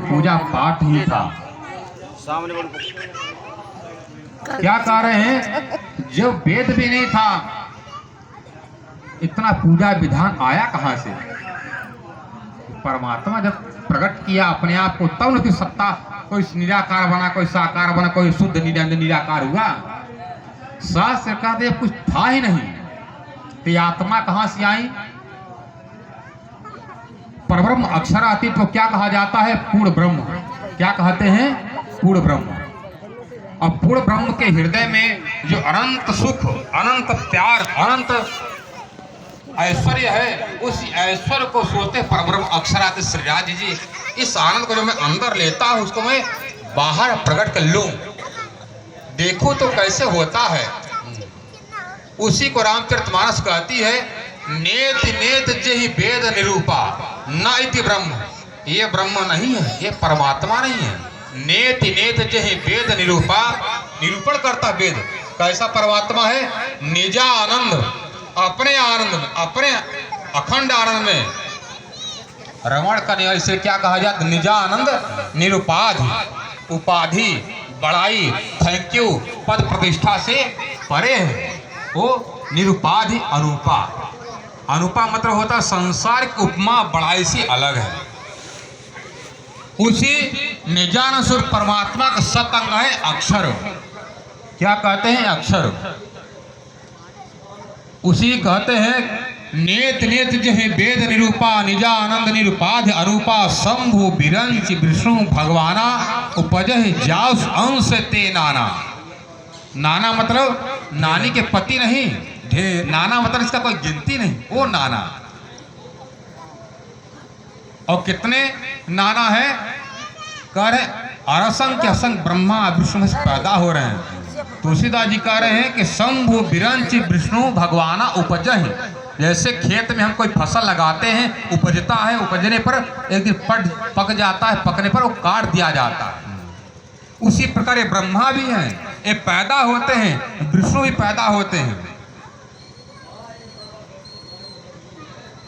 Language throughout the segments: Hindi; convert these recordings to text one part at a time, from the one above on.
पूजा पाठ ही था। क्या कह रहे हैं, जब वेद भी नहीं था, इतना पूजा विधान आया कहां से? परमात्मा जब प्रकट किया अपने आप को, तब न की सत्ता, कोई निराकार बना, कोई साकार बना, कोई शुद्ध निराकार हुआ। शास्त्र कहते कुछ था ही नहीं, तो आत्मा कहां से आई? परब्रह्म अक्षरातीत को क्या कहा जाता है? पूर्ण ब्रह्म। क्या कहते हैं? पूर्ण ब्रह्म। अब पूर्ण ब्रह्म के हृदय में जो अनंत सुख, अनंत प्यार, अनंत ऐश्वर्य है, उस ऐश्वर्य को सोते परब्रह्म अक्षरातीत श्रीराज जी, इस आनंद को जो मैं अंदर लेता हूं, उसको मैं बाहर प्रकट कर लूं, देखो तो कैसे होता है। उसी को रामचरितमानस कहती है, नेत नेत जेहि वेद निरूपा न इति ब्रह्म। ये ब्रह्म नहीं है, ये परमात्मा नहीं है। नेत नेत जेहि वेद निरूपा, निरूपण करता वेद, कैसा परमात्मा है? निजा आनंद, अपने आनंद में, अपने अखंड आनंद में रमण करने वाले से क्या कहा जाता? निजा आनंद निरुपाधि। उपाधि, बड़ाई, थैंक यू, पद प्रतिष्ठा से परे है वो निरुपाधि अनुपा। अनुपा मतलब होता संसार की उपमा बड़ाई से अलग है। उसी निजान स्वरूप परमात्मा का सतअंग है अक्षर। क्या कहते हैं? अक्षर। उसी कहते हैं, नेत नेत जहे वेद निरूपा निजा आनंद निरुपाधि अरूपा शंभु बिरंच विष्णु भगवाना उपजहि जास अंश ते नाना। नाना मतलब नानी के पति नहीं, ढेर। नाना मतलब इसका कोई गिनती नहीं, वो नाना। और कितने नाना है? कह रहे असंख्य असंख्य ब्रह्मा विष्णु से पैदा हो रहे हैं। तुलसीदास जी कह रहे हैं कि शंभु बिरंच विष्णु भगवाना उपजहि। जैसे खेत में हम कोई फसल लगाते हैं, उपजता है, उपजने पर एक दिन पक जाता है, पकने पर वो काट दिया जाता है। उसी प्रकार ये ब्रह्मा भी हैं, ये पैदा होते हैं, विष्णु भी पैदा होते हैं।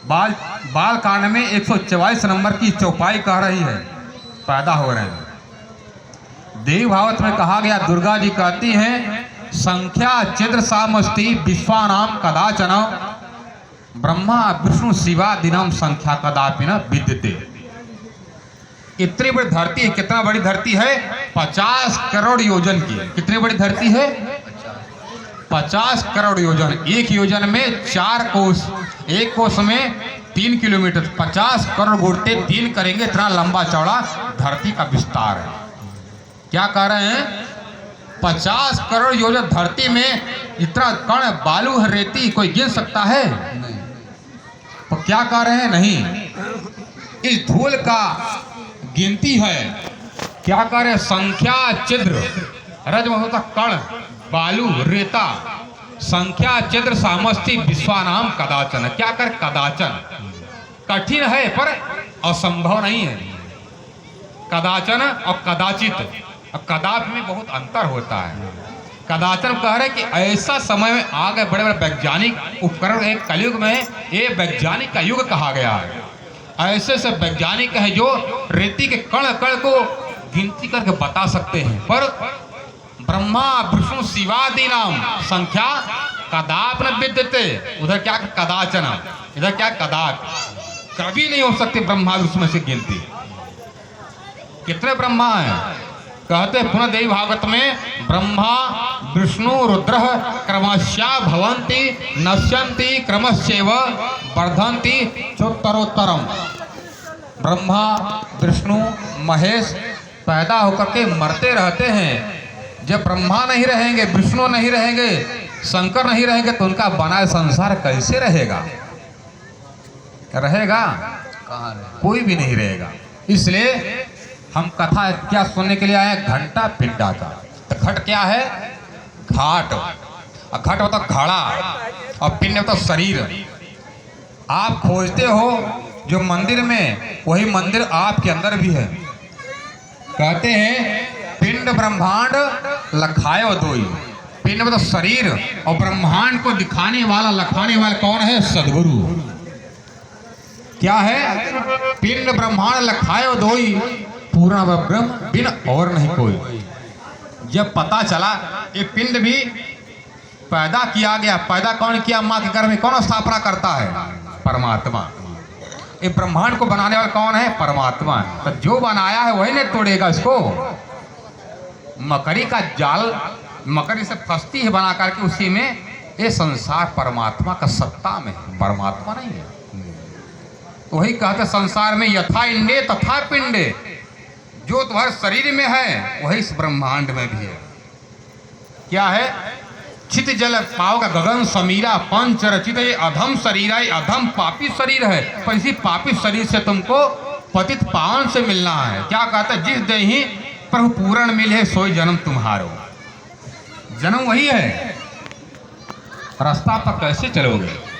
बाल कांड में 144 नंबर की चौपाई कह रही है, पैदा हो रहे हैं। देवी भागवत में कहा गया, दुर्गा जी कहती हैं, संख्या चिद्र सामस्ति विश्वानाम कदाचन ब्रह्मा विष्णु शिवा दिनम संख्या कदापि न विद्यते। इतनी बड़ी धरती है। कितना बड़ी धरती है? 50 करोड़ योजन की। कितनी बड़ी धरती है? 50 करोड़ योजन। एक योजन में 4 कोस, एक कोस में 3 किलोमीटर, 50 करोड़ गुणते 3 करेंगे, इतना लंबा चौड़ा धरती का विस्तार है। क्या कह रहे हैं? 50 करोड़ योजन धरती में इतना कण बालू है, रेती, कोई गिन सकता है? नहीं। तो क्या कह रहे हैं? नहीं, इस धूल का गिनती है। क्या कह रहे हैं? संख्या चिद्र, रज में होता कण, बालू, रेता, संख्या चिद्र सामस्ति विश्वानाम कदाचन। क्या कर? कदाचन। कठिन है पर असंभव नहीं है। कदाचन और कदाचित, और कदापि में बहुत अंतर होता है। कदाचन कह रहे कि ऐसा समय में आ गए बड़े बड़े वैज्ञानिक उपकरण, एक कलयुग में ये वैज्ञानिक का युग कहा गया है। ऐसे से वैज्ञानिक है जो रेती के कण कण को गिनती करके बता सकते हैं, पर ब्रह्मा विष्णु शिवादि नाम संख्या कदाप न विद्यते। उधर क्या? कदाचन। इधर क्या? कदाप। कभी नहीं हो सकती ब्रह्मा विष्णु से गिनती। कितने ब्रह्मा हैं? कहते पुनः देवी भागवत में, ब्रह्मा विष्णु रुद्र क्रमशः भवन्ति नश्यन्ति क्रमशैव वर्धन्ति चोत्तरोत्तरम। ब्रह्मा विष्णु महेश पैदा होकर के मरते रहते हैं। जब ब्रह्मा नहीं रहेंगे, विष्णु नहीं रहेंगे, शंकर नहीं रहेंगे, तो उनका बनाया संसार कैसे रहेगा? रहेगा? कहाँ रहेगा? कोई भी नहीं रहेगा। इसलिए हम कथा क्या सुनने के लिए आए? घंटा पिंडा का। तो घट क्या है? घाट। और घट होता घड़ा, और पिंड होता शरीर। आप खोजते हो जो मंदिर में, वही मंदिर आपके अंदर भी है। कहते हैं पिंड ब्रह्मांड लखायो दोई। पिंड मतलब शरीर, और ब्रह्मांड को दिखाने वाला, लखाने वाला कौन है? सदगुरु। क्या है? पिंड ब्रह्मांड लखायो दोई, पूर्ण व ब्रह्म बिन और नहीं कोई। जब पता चला ये पिंड भी पैदा किया गया, पैदा कौन किया? माँ के गर्भ में कौन स्थापना करता है? परमात्मा। ये ब्रह्मांड को बनाने वाला कौन है? परमात्मा। तो जो बनाया है वही नहीं तोड़ेगा इसको। मकड़ी का जाल मकड़ी से फंसती है बना करके, उसी में ये संसार परमात्मा का सत्ता में है, परमात्मा नहीं है। वही कहते संसार में यथा इंडे तथा पिंडे, जो तुम्हारे शरीर में है वही इस ब्रह्मांड में भी है। क्या है? चित जल पाओगा गगन समीरा पंच रचित, ये अधम शरीर है, अधम पापी शरीर है, पर इसी पापी शरीर से तुमको पतित पावन से मिलना है। क्या कहता है? जिस देहि प्रभु पूर्ण मिले सोई जन्म तुम्हारो। जन्म वही है, रास्ता पर कैसे चलोगे?